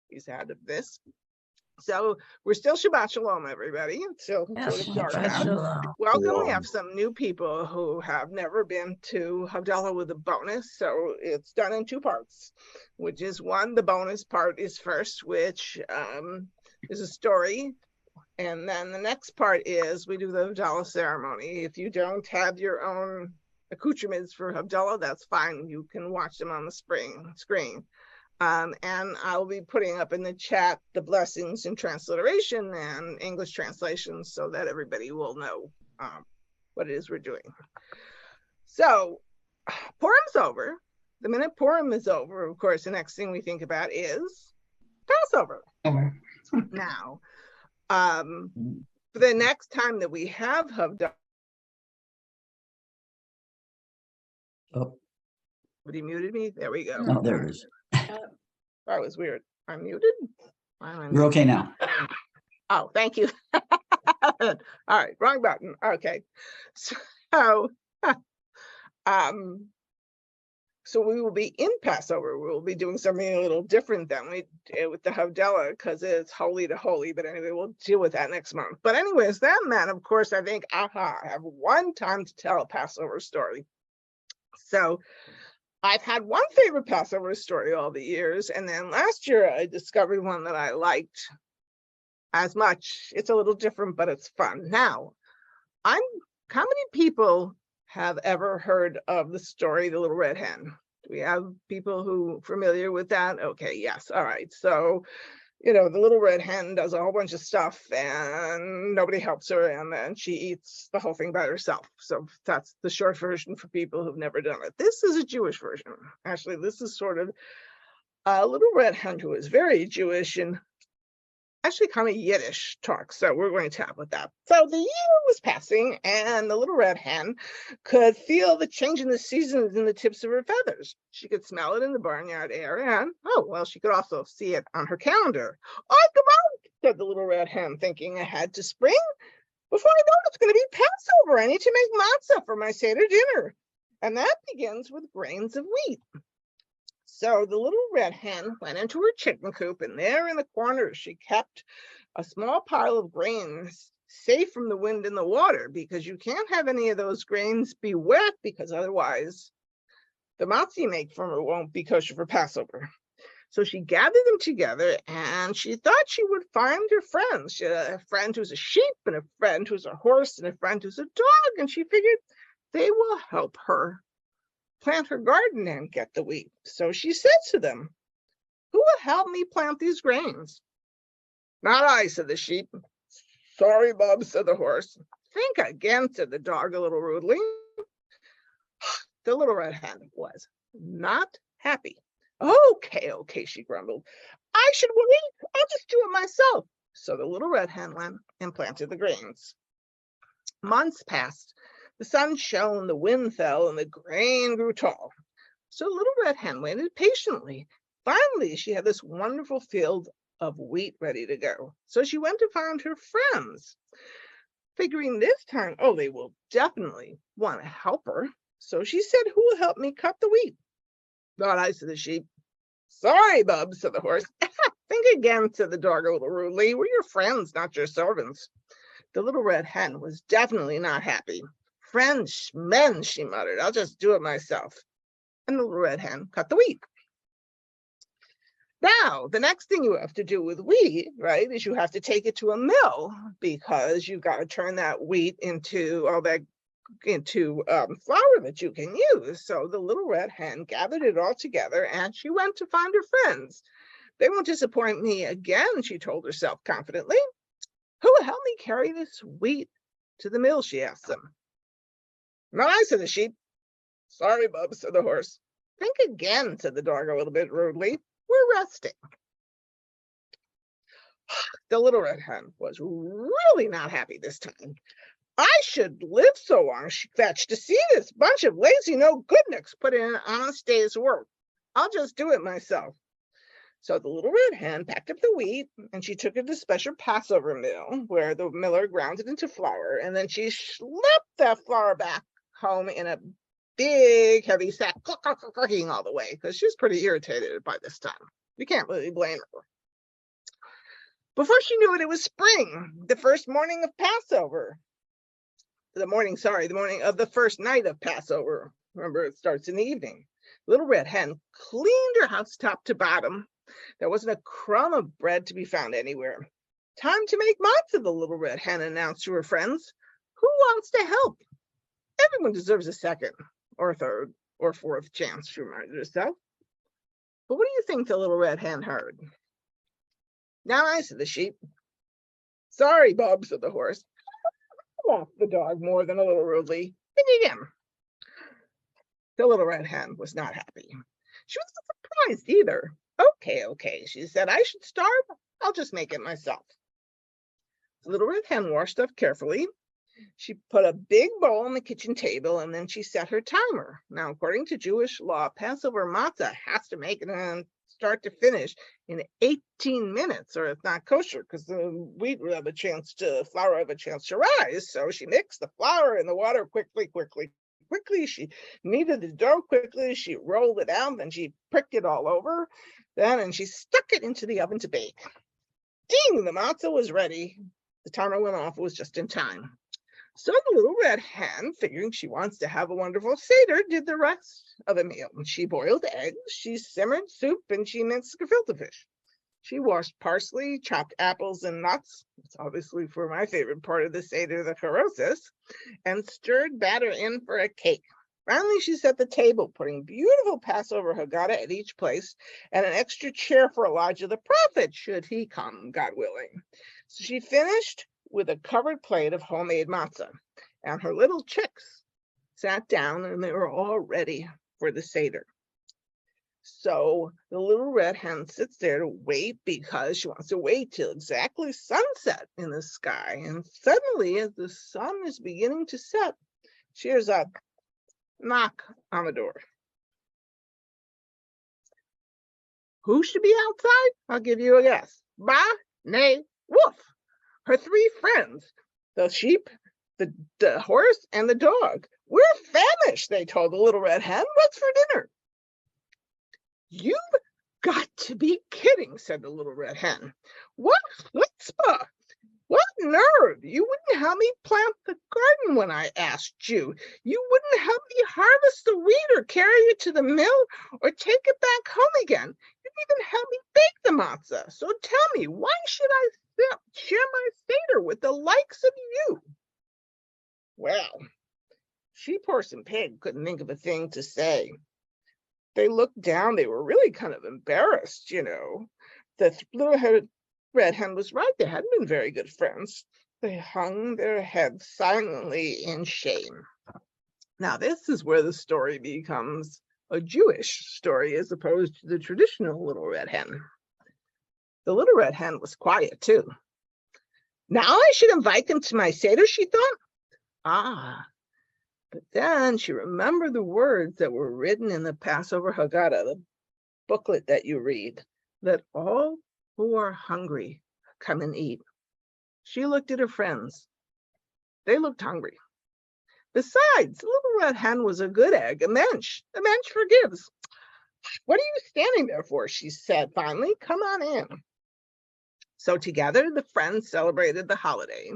he's had of this. So we're still Shabbat Shalom, everybody. Until Yes, sort of dark Shabbat out. Shalom. Welcome. We have some new people who have never been to Havdalah with a bonus. So it's done in two parts, which is one, the bonus part is first, which is a story. And then the next part is we do the Havdalah ceremony. If you don't have your own accoutrements for Havdalah, that's fine. You can watch them on the screen. And I'll be putting up in the chat the blessings in transliteration and English translations so that everybody will know what it is we're doing. So Purim's over. The minute Purim is over, of course, the next thing we think about is Passover. Now, for the next time that we have Havdalah, somebody muted me. There we go. Oh, there it is. That was weird. I'm muted. You're okay now. Oh, thank you. All right, wrong button. Okay. So so we will be in Passover. We will be doing something a little different than we did with the Havdalah because it's holy to holy. But anyway, we'll deal with that next month. But anyways, that meant, of course, I think, I have one time to tell a Passover story. So I've had one favorite Passover story all the years. And then last year I discovered one that I liked as much. It's a little different, but it's fun. Now, how many people have ever heard of the story, The Little Red Hen? Do we have people who are familiar with that? Okay, yes. All right. So, the little red hen does a whole bunch of stuff and nobody helps her, and then she eats the whole thing by herself. So that's the short version for people who've never done it. This is a Jewish version. Actually, this is sort of a little red hen who is very Jewish and actually kind of Yiddish talk. So we're going to chat with that. So the year was passing and the little red hen could feel the change in the seasons in the tips of her feathers. She could smell it in the barnyard air and, she could also see it on her calendar. Oh, come on, said the little red hen, thinking ahead to spring. Before I know it, it's going to be Passover. I need to make matzah for my Seder dinner. And that begins with grains of wheat. So the little red hen went into her chicken coop, and there in the corner she kept a small pile of grains safe from the wind and the water, because you can't have any of those grains be wet, because otherwise the matzah you make from it won't be kosher for Passover. So she gathered them together and she thought she would find her friends. She had a friend who's a sheep and a friend who's a horse and a friend who's a dog, and she figured they will help her plant her garden and get the wheat. So she said to them, "Who will help me plant these grains?" "Not I," said the sheep. "Sorry, Bob," said the horse. "Think again," said the dog a little rudely. The little red hen was not happy. Okay, she grumbled. "I should worry. I'll just do it myself." So the little red hen went and planted the grains. Months passed. The sun shone, the wind fell, and the grain grew tall. So Little Red Hen waited patiently. Finally, she had this wonderful field of wheat ready to go. So she went to find her friends, figuring this time, they will definitely want to help her. So she said, "Who will help me cut the wheat?" "Not I," said the sheep. "Sorry, Bub," said the horse. "Think again," said the dog a little rudely. "We're your friends, not your servants." The Little Red Hen was definitely not happy. "Friends, men," she muttered. "I'll just do it myself." And the little red hen cut the wheat. Now, the next thing you have to do with wheat, right, is you have to take it to a mill, because you've got to turn that wheat into flour that you can use. So the little red hen gathered it all together and she went to find her friends. "They won't disappoint me again," she told herself confidently. "Who will help me carry this wheat to the mill?" she asked them. "Not I," said the sheep. "Sorry, Bub," said the horse. "Think again," said the dog a little bit rudely. "We're resting." The little red hen was really not happy this time. "I should live so long," she fetched, "to see this bunch of lazy no-goodniks put in an honest day's work. I'll just do it myself." So the little red hen packed up the wheat and she took it to a special Passover mill where the miller ground it into flour, and then she schlepped that flour back home in a big heavy sack, clicking all the way, because she's pretty irritated by this time. You can't really blame her. Before she knew it, it was spring, the first morning of Passover. The morning of the first night of Passover. Remember, it starts in the evening. Little Red Hen cleaned her house top to bottom. There wasn't a crumb of bread to be found anywhere. Time to make matzah, the Little Red Hen announced to her friends. Who wants to help? Everyone deserves a second, or third, or fourth chance, she reminded herself. But what do you think the Little Red Hen heard? Now I, said the sheep. Sorry, Bub, said the horse. Laughed the dog more than a little rudely. Think again. The Little Red Hen was not happy. She wasn't surprised either. Okay, she said, I should starve. I'll just make it myself. The Little Red Hen washed up carefully. She put a big bowl on the kitchen table, and then she set her timer. Now, according to Jewish law, Passover matzah has to make it in start to finish in 18 minutes, or it's not kosher, because the wheat will have a chance to, flour will have a chance to rise. So she mixed the flour and the water quickly. She kneaded the dough quickly. She rolled it out, then she pricked it all over. And she stuck it into the oven to bake. Ding! The matzah was ready. The timer went off. It was just in time. So the Little Red Hen, figuring she wants to have a wonderful Seder, did the rest of the meal. She boiled eggs, she simmered soup, and she minced gefilte fish. She washed parsley, chopped apples and nuts. It's obviously for my favorite part of the Seder, the charosis, and stirred batter in for a cake. Finally, she set the table, putting beautiful Passover Haggadah at each place and an extra chair for Elijah the prophet, should he come, God willing. So she finished with a covered plate of homemade matzah, and her little chicks sat down, and they were all ready for the Seder. So the Little Red Hen sits there to wait, because she wants to wait till exactly sunset in the sky. And suddenly, as the sun is beginning to set, she hears a knock on the door. Who should be outside? I'll give you a guess. Ba, nay, wolf. Her three friends, the sheep, the horse, and the dog. We're famished, they told the Little Red Hen. What's for dinner? You've got to be kidding, said the Little Red Hen. What chutzpah! What nerve! You wouldn't help me plant the garden when I asked you. You wouldn't help me harvest the wheat or carry it to the mill or take it back home again. You didn't even help me bake the matzah. So tell me, why should I share my Seder with the likes of you? Well, sheep, horse, and pig couldn't think of a thing to say. They looked down. They were really kind of embarrassed, you know. The Little Red Hen was right. They hadn't been very good friends. They hung their heads silently in shame. Now, this is where the story becomes a Jewish story as opposed to the traditional Little Red Hen. The Little Red Hen was quiet, too. Now I should invite them to my Seder, she thought. But then she remembered the words that were written in the Passover Haggadah, the booklet that you read, that all who are hungry come and eat. She looked at her friends. They looked hungry. Besides, the Little Red Hen was a good egg, a mensch. A mensch forgives. What are you standing there for? She said finally. Come on in. So together, the friends celebrated the holiday.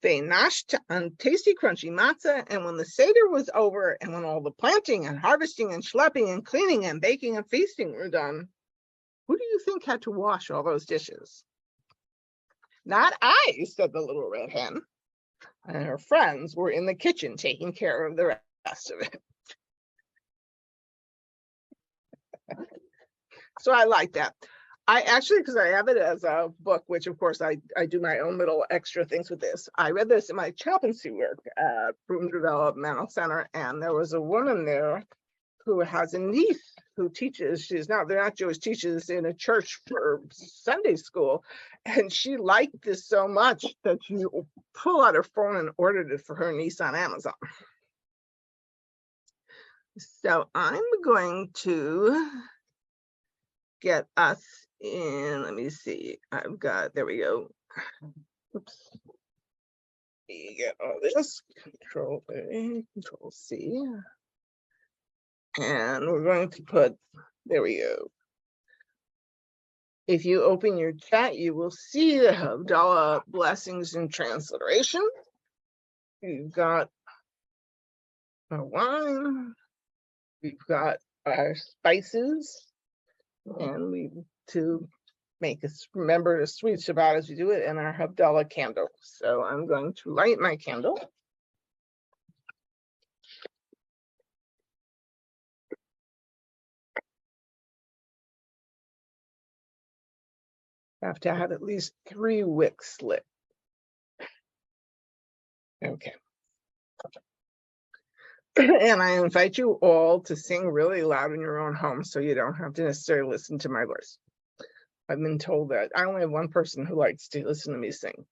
They noshed on tasty, crunchy matzah, and when the Seder was over, and when all the planting and harvesting and schlepping and cleaning and baking and feasting were done, who do you think had to wash all those dishes? Not I, said the Little Red Hen. And her friends were in the kitchen taking care of the rest of it. So I like that. I actually, because I have it as a book, which of course I do my own little extra things with this. I read this in my chaplaincy work at Room Developmental Center, and there was a woman there who has a niece who teaches. They're not Jewish, teachers in a church for Sunday school. And she liked this so much that she pulled out her phone and ordered it for her niece on Amazon. So I'm going to get us in, let me see, there we go. Oops. You get all this, Control A, Control C. And we're going to put, there we go. If you open your chat, you will see the Havdalah blessings and transliteration. We've got our wine, we've got our spices, and we to make us remember the sweet Shabbat as we do it, and our Havdalah candle. So I'm going to light my candle. Have to have at least 3 wicks lit. Okay. And I invite you all to sing really loud in your own home so you don't have to necessarily listen to my voice. I've been told that I only have one person who likes to listen to me sing.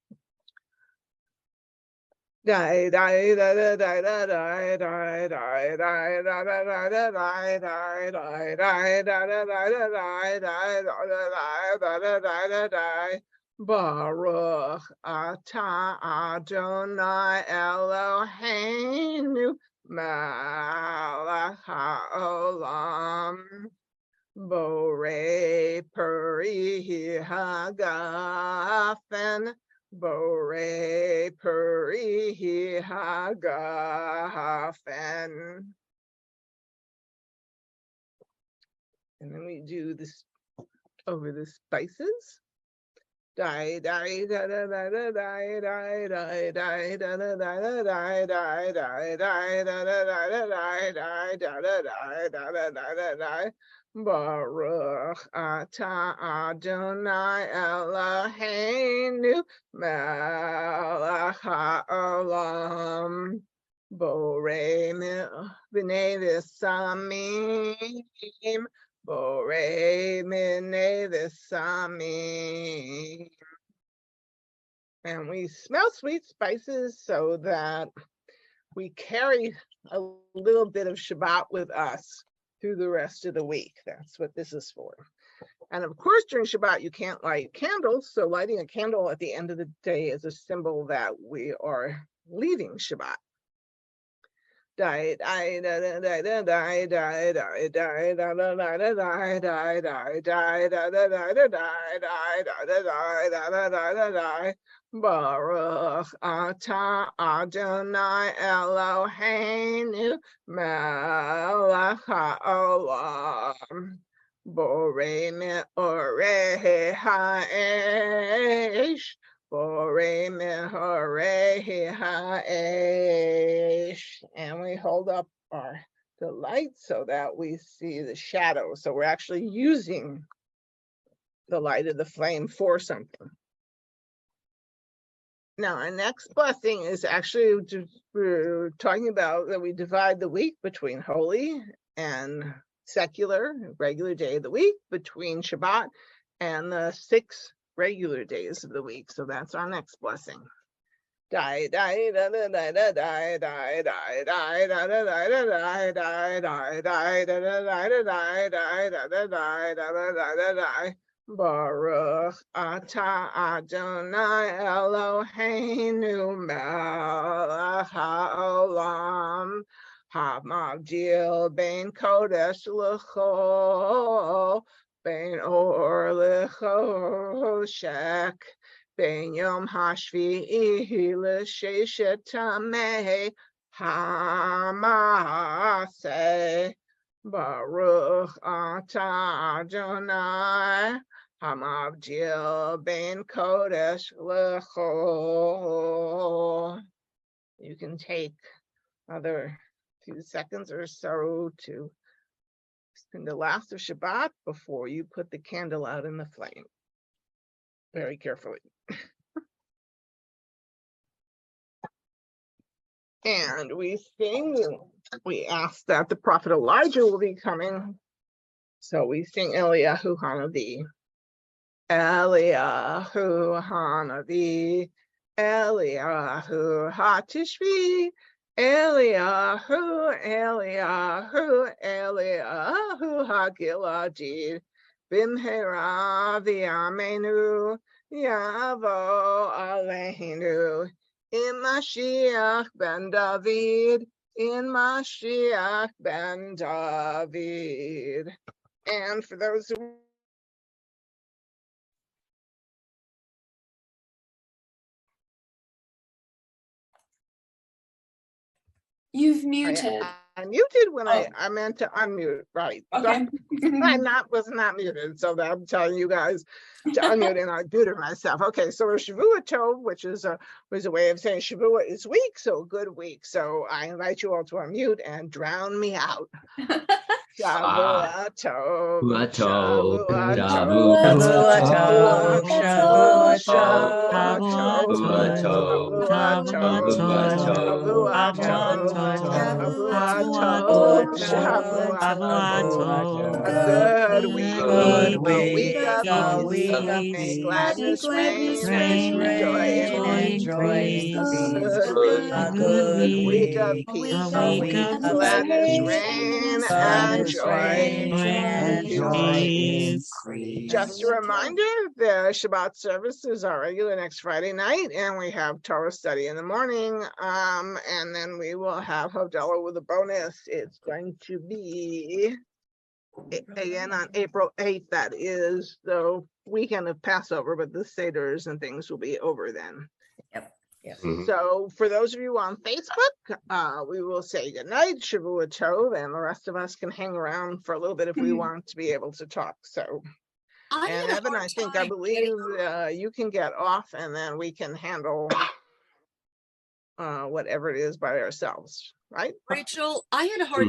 Baruch atah Adonai Eloheinu melech haolam borei peri hagafen borei peri hagafen. And then we do this over the spices. Die die da da da da die die die die da da da da die die die die da da da da die die da da da da da da die. Baruch atah Adonai Eloheinu melech haolam borei b'nei v'samim borei minei v'samim. And we smell sweet spices so that we carry a little bit of Shabbat with us through the rest of the week. That's what this is for. And of course, during Shabbat, you can't light candles. So lighting a candle at the end of the day is a symbol that we are leaving Shabbat. Die die die die die die die die die die die die die. Baruch atah Adonai Eloheinu melech haolam borei me'orei ha'esh borei me'orei ha'esh. And we hold up the light so that we see the shadow. So we're actually using the light of the flame for something. Now, our next blessing is actually we're talking about that we divide the week between holy and secular, regular day of the week, between Shabbat and the 6 regular days of the week. So that's our next blessing. Die die da da da da die die die die da da da da die die die da da da da die die da da die da da da da die. Baruch atah Adonai Eloheinu melech haolam hamavdil bein kodesh l'chol bein or l'choshek bein yom hashvi'i l'sheshet tamei hamaseh. Baruch atah Adonai hamavdil bein kodesh l'chol. You can take another few seconds or so to spend the last of Shabbat before you put the candle out in the flame. Very carefully. And we ask that the prophet Elijah will be coming. So we sing Eliyahu Hanavi. Eliyahu Hanavi. Eliyahu Hatishvi. Eliyahu, Eliyahu, Eliyahu Hagiladi. Bimhera v'yamenu yavo aleinu. In Mashiach ben David, in Mashiach ben David. And for those who You've muted. I muted when I meant to unmute, right? Okay. Was not muted, so that I'm telling you guys to unmute, and I muted myself. Okay, so Shavua Tov, which is a way of saying Shavua is week, so good week. So I invite you all to unmute and drown me out. Shavua Tov, Shavua Tov, Shavua Tov, a good week, a week of peace. May gladness reign and joy increase. A good week of peace. May gladness reign and joy increase. Just a reminder, the Shabbat services are regular next Friday night, and we have Torah study in the morning. And then we will have Havdalah with a bonus. It's going to be again on April 8th. That is the weekend of Passover, but the Seders and things will be over then. Yep. So for those of you on Facebook, we will say goodnight, Shavua Tov, and the rest of us can hang around for a little bit if we want to be able to talk. So, and Evan, I believe you can get off, and then we can handle whatever it is by ourselves, right? Rachel, I had a hard